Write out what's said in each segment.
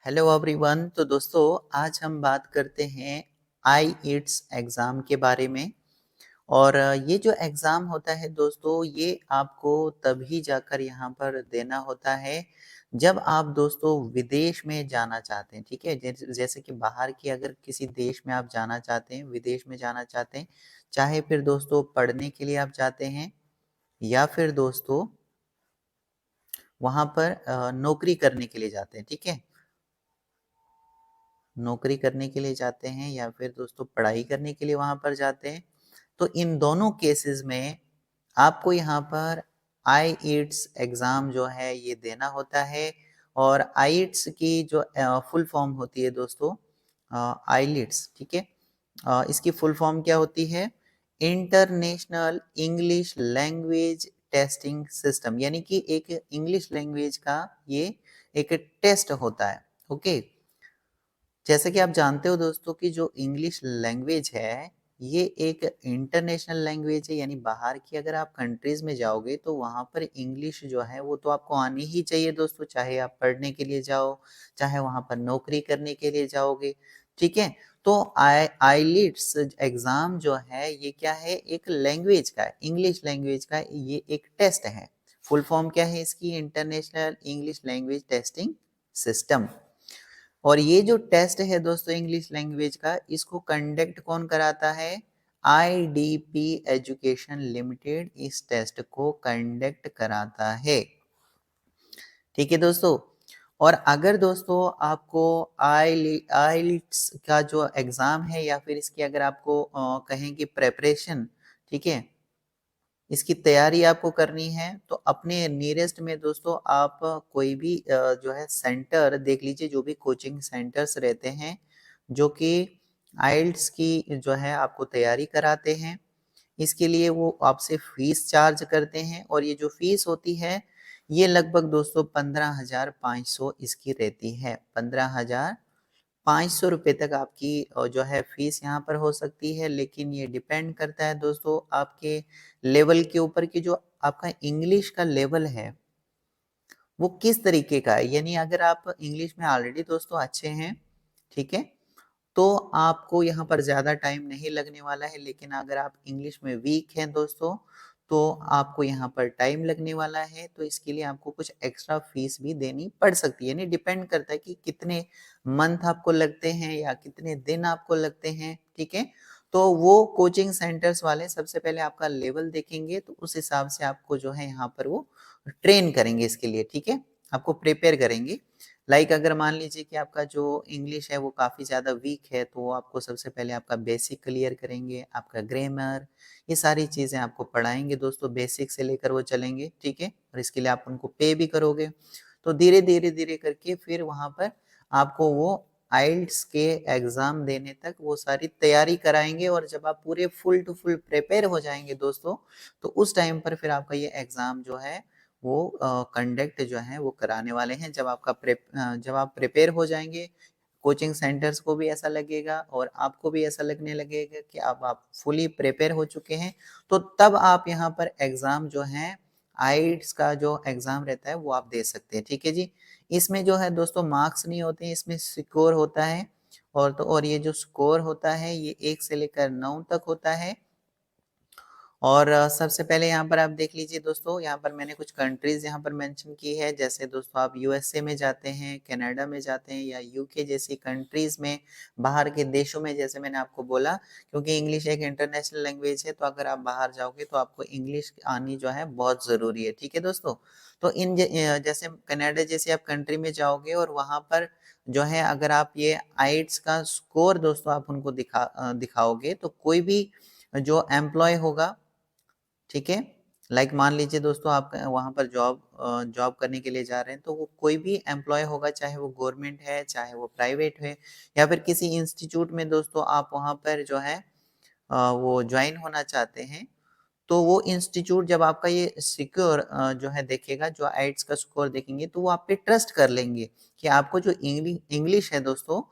Hello everyone. तो दोस्तों आज हम बात करते हैं आईईट्स एग्ज़ाम के बारे में। और ये जो एग्ज़ाम होता है दोस्तों, ये आपको तभी जाकर यहाँ पर देना होता है जब आप दोस्तों विदेश में जाना चाहते हैं। ठीक है, जैसे कि बाहर की अगर किसी देश में आप जाना चाहते हैं, विदेश में जाना चाहते हैं, चाहे फिर दोस्तों पढ़ने के लिए आप जाते हैं या फिर दोस्तों वहाँ पर नौकरी करने के लिए जाते हैं। ठीक है, नौकरी करने के लिए जाते हैं या फिर दोस्तों पढ़ाई करने के लिए वहाँ पर जाते हैं। तो इन दोनों केसेस में आपको यहाँ पर आईईट्स एग्ज़ाम जो है ये देना होता है। और आईईट्स की जो फुल फॉर्म होती है दोस्तों आईलिट्स। ठीक है, इसकी फुल फॉर्म क्या होती है? International English language testing system, यानी कि एक इंग्लिश लैंग्वेज का ये एक टेस्ट होता है। ओके, जैसे कि आप जानते हो दोस्तों कि जो इंग्लिश लैंग्वेज है ये एक इंटरनेशनल लैंग्वेज है, यानी बाहर की अगर आप कंट्रीज में जाओगे तो वहाँ पर इंग्लिश जो है वो तो आपको आनी ही चाहिए दोस्तों, चाहे आप पढ़ने के लिए जाओ, चाहे वहाँ पर नौकरी करने के लिए जाओगे। ठीक है, तो आईलिट्स एग्जाम जो है ये क्या है? एक लैंग्वेज का, इंग्लिश लैंग्वेज का ये एक टेस्ट है। फुल फॉर्म क्या है इसकी? International English language testing system. और ये जो टेस्ट है दोस्तों इंग्लिश लैंग्वेज का, इसको कंडक्ट कौन कराता है? आईडीपी एजुकेशन लिमिटेड इस टेस्ट को कंडक्ट कराता है। ठीक है दोस्तों, और अगर दोस्तों आपको आईलिट्स का जो एग्जाम है या फिर इसकी अगर आपको कहें कि प्रेपरेशन, ठीक है, इसकी तैयारी आपको करनी है तो अपने नियरेस्ट में दोस्तों आप कोई भी जो है सेंटर देख लीजिए, जो भी कोचिंग सेंटर्स रहते हैं जो कि आइल्ट्स की जो है आपको तैयारी कराते हैं। इसके लिए वो आपसे फीस चार्ज करते हैं और ये जो फीस होती है ये लगभग दोस्तों 15,500 इसकी रहती है। 15,500 रुपये तक आपकी जो है फीस यहाँ पर हो सकती है, लेकिन ये डिपेंड करता है दोस्तों आपके लेवल के ऊपर कि जो आपका इंग्लिश का लेवल है वो किस तरीके का है। यानी अगर आप इंग्लिश में ऑलरेडी दोस्तों अच्छे हैं, ठीक है, तो आपको यहाँ पर ज़्यादा टाइम नहीं लगने वाला है। लेकिन अगर आप इंग्लिश में वीक हैं दोस्तों तो आपको यहाँ पर टाइम लगने वाला है, तो इसके लिए आपको कुछ एक्स्ट्रा फीस भी देनी पड़ सकती है। यानी डिपेंड करता है कि कितने मंथ आपको लगते हैं या कितने दिन आपको लगते हैं। ठीक है, तो वो कोचिंग सेंटर्स वाले सबसे पहले आपका लेवल देखेंगे, तो उस हिसाब से आपको जो है यहाँ पर वो ट्रेन करेंगे इसके लिए। ठीक है, आपको प्रिपेयर करेंगे। अगर मान लीजिए कि आपका जो इंग्लिश है वो काफ़ी ज़्यादा वीक है, तो वो आपको सबसे पहले आपका बेसिक क्लियर करेंगे, आपका ग्रामर, ये सारी चीज़ें आपको पढ़ाएंगे दोस्तों, बेसिक से लेकर वो चलेंगे। ठीक है, और इसके लिए आप उनको पे भी करोगे। तो धीरे धीरे धीरे करके फिर वहाँ पर आपको वो आइल्ट्स के एग्ज़ाम देने तक वो सारी तैयारी कराएंगे। और जब आप पूरे फुल टू फुल प्रिपेयर हो जाएंगे दोस्तों, तो उस टाइम पर फिर आपका ये एग्ज़ाम जो है वो कंडक्ट जो है वो कराने वाले हैं। जब आप प्रिपेयर हो जाएंगे, कोचिंग सेंटर्स को भी ऐसा लगेगा और आपको भी ऐसा लगने लगेगा कि अब आप फुली प्रिपेयर हो चुके हैं, तो तब आप यहाँ पर एग्ज़ाम जो है आइल्ट्स का जो एग्ज़ाम रहता है वो आप दे सकते हैं। ठीक है जी, इसमें जो है दोस्तों मार्क्स नहीं होते हैं, इसमें स्कोर होता है। और ये जो स्कोर होता है ये 1 से लेकर 9 तक होता है। और सबसे पहले यहाँ पर आप देख लीजिए दोस्तों, यहाँ पर मैंने कुछ कंट्रीज़ यहाँ पर मेंशन की है। जैसे दोस्तों आप यूएसए में जाते हैं, कनाडा में जाते हैं या यूके जैसी कंट्रीज़ में, बाहर के देशों में, जैसे मैंने आपको बोला, क्योंकि इंग्लिश एक इंटरनेशनल लैंग्वेज है, तो अगर आप बाहर जाओगे तो आपको इंग्लिश आनी जो है बहुत ज़रूरी है। ठीक है दोस्तों, तो जैसे कनाडा जैसी आप कंट्री में जाओगे और वहाँ पर जो है अगर आप ये आइट्स का स्कोर दोस्तों आप उनको दिखाओगे, तो कोई भी जो एम्प्लॉय होगा, ठीक है, मान लीजिए दोस्तों आप वहाँ पर जॉब करने के लिए जा रहे हैं, तो वो कोई भी एम्प्लॉय होगा, चाहे वो गवर्नमेंट है चाहे वो प्राइवेट है या फिर किसी इंस्टीट्यूट में दोस्तों आप वहाँ पर जो है वो ज्वाइन होना चाहते हैं, तो वो इंस्टीट्यूट जब आपका ये सिक्योर जो है देखेगा, जो आइट्स का स्कोर देखेंगे, तो वो आप पे ट्रस्ट कर लेंगे कि आपको जो इंग्लिश है दोस्तों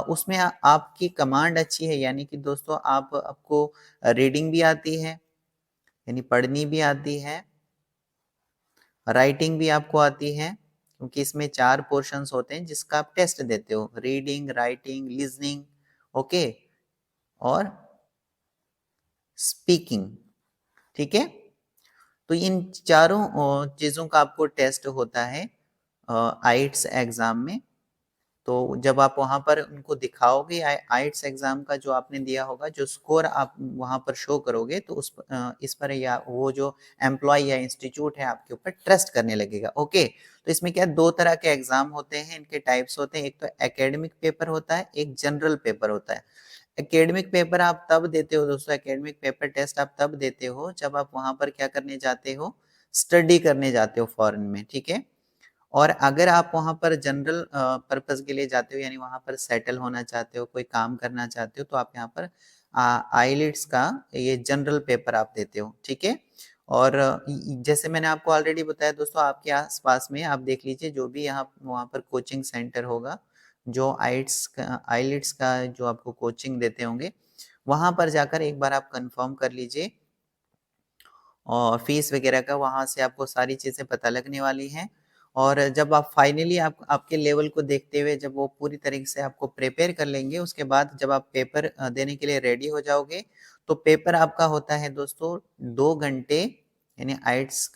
उसमें आपकी कमांड अच्छी है। यानी कि दोस्तों आपको रीडिंग भी आती है, यानी पढ़नी भी आती है, राइटिंग भी आपको आती है, क्योंकि इसमें 4 पोर्शंस होते हैं जिसका आप टेस्ट देते हो, रीडिंग, राइटिंग, लिसनिंग, ओके, और स्पीकिंग, ठीक है? तो इन चारों चीज़ों का आपको टेस्ट होता है आइट्स एग्ज़ाम में। तो जब आप वहाँ पर उनको दिखाओगे आइट्स एग्ज़ाम का जो आपने दिया होगा, जो स्कोर आप वहाँ पर शो करोगे, तो इस पर या वो जो एम्प्लॉयी या इंस्टीट्यूट है आपके ऊपर ट्रस्ट करने लगेगा, ओके। तो इसमें क्या है, 2 तरह के एग्ज़ाम होते हैं, इनके टाइप्स होते हैं, एक तो एकेडमिक पेपर होता है, एक जनरल पेपर होता है। एकेडमिक पेपर आप तब देते हो दोस्तों, एकेडमिक पेपर टेस्ट आप तब देते हो जब आप वहाँ पर क्या करने जाते हो, स्टडी करने जाते हो फॉरेन में, ठीक है? और अगर आप वहाँ पर जनरल पर्पज़ के लिए जाते हो, यानी वहाँ पर सेटल होना चाहते हो, कोई काम करना चाहते हो, तो आप यहाँ पर आइलेट्स का ये जनरल पेपर आप देते हो, ठीक है? और जैसे मैंने आपको ऑलरेडी बताया दोस्तों, आपके आस-पास में आप देख लीजिए जो भी यहाँ वहाँ पर कोचिंग सेंटर होगा, जो आइलेट्स का जो आपको कोचिंग देते होंगे, वहाँ पर जाकर एक बार आप कन्फर्म कर लीजिए और फीस वगैरह का वहाँ से आपको सारी चीज़ें पता लगने वाली हैं। और जब आप फाइनली आप आपके लेवल को देखते हुए जब वो पूरी तरीके से आपको प्रिपेयर कर लेंगे, उसके बाद जब आप पेपर देने के लिए रेडी हो जाओगे, तो पेपर आपका होता है दोस्तों 2 घंटे, यानी आइलेट्स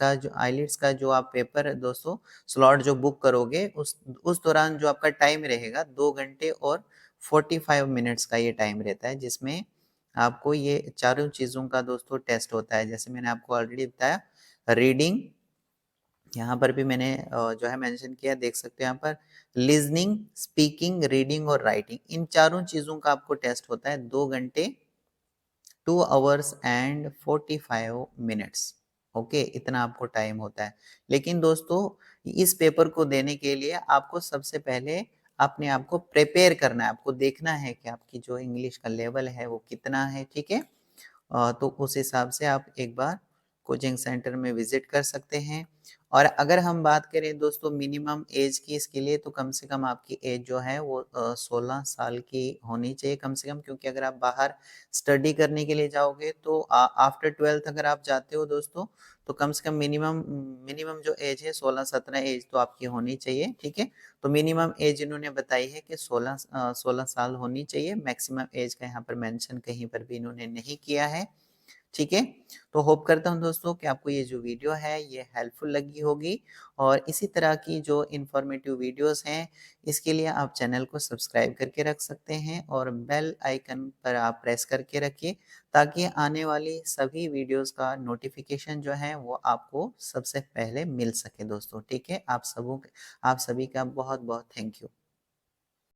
का जो आप पेपर दोस्तों स्लॉट जो बुक करोगे, उस दौरान जो आपका टाइम रहेगा 2 घंटे और 45 मिनट्स का ये टाइम रहता है, जिसमें आपको ये चारों चीज़ों का दोस्तों टेस्ट होता है। जैसे मैंने आपको ऑलरेडी बताया, रीडिंग, यहाँ पर भी मैंने जो है मेंशन किया, देख सकते हो यहाँ पर, लिसनिंग, स्पीकिंग, रीडिंग और राइटिंग, इन चारों चीज़ों का आपको टेस्ट होता है 2 घंटे 2 आवर्स एंड 45 मिनट्स, ओके, इतना आपको टाइम होता है। लेकिन दोस्तों इस पेपर को देने के लिए आपको सबसे पहले अपने आप को प्रिपेयर करना है, आपको देखना है कि आपकी जो इंग्लिश का लेवल है वो कितना है, ठीक है? तो उस हिसाब से आप एक बार कोचिंग सेंटर में विज़िट कर सकते हैं। और अगर हम बात करें दोस्तों मिनिमम ऐज की इसके लिए, तो कम से कम आपकी ऐज जो है वो 16 साल की होनी चाहिए कम से कम, क्योंकि अगर आप बाहर स्टडी करने के लिए जाओगे तो आफ्टर 12th अगर आप जाते हो दोस्तों, तो कम से कम मिनिमम मिनिमम जो ऐज है 16-17 ऐज तो आपकी होनी चाहिए, ठीक है? तो मिनिमम ऐज इन्होंने बताई है कि 16 साल होनी चाहिए, मैक्सिमम ऐज का यहाँ पर मेंशन कहीं पर भी इन्होंने नहीं किया है, ठीक है? तो होप करता हूँ दोस्तों कि आपको ये जो वीडियो है ये हेल्पफुल लगी होगी, और इसी तरह की जो इन्फॉर्मेटिव वीडियोस हैं, इसके लिए आप चैनल को सब्सक्राइब करके रख सकते हैं और बेल आइकन पर आप प्रेस करके रखिए, ताकि आने वाली सभी वीडियोस का नोटिफिकेशन जो है वो आपको सबसे पहले मिल सके दोस्तों, ठीक है? आप सभी का बहुत-बहुत थैंक यू।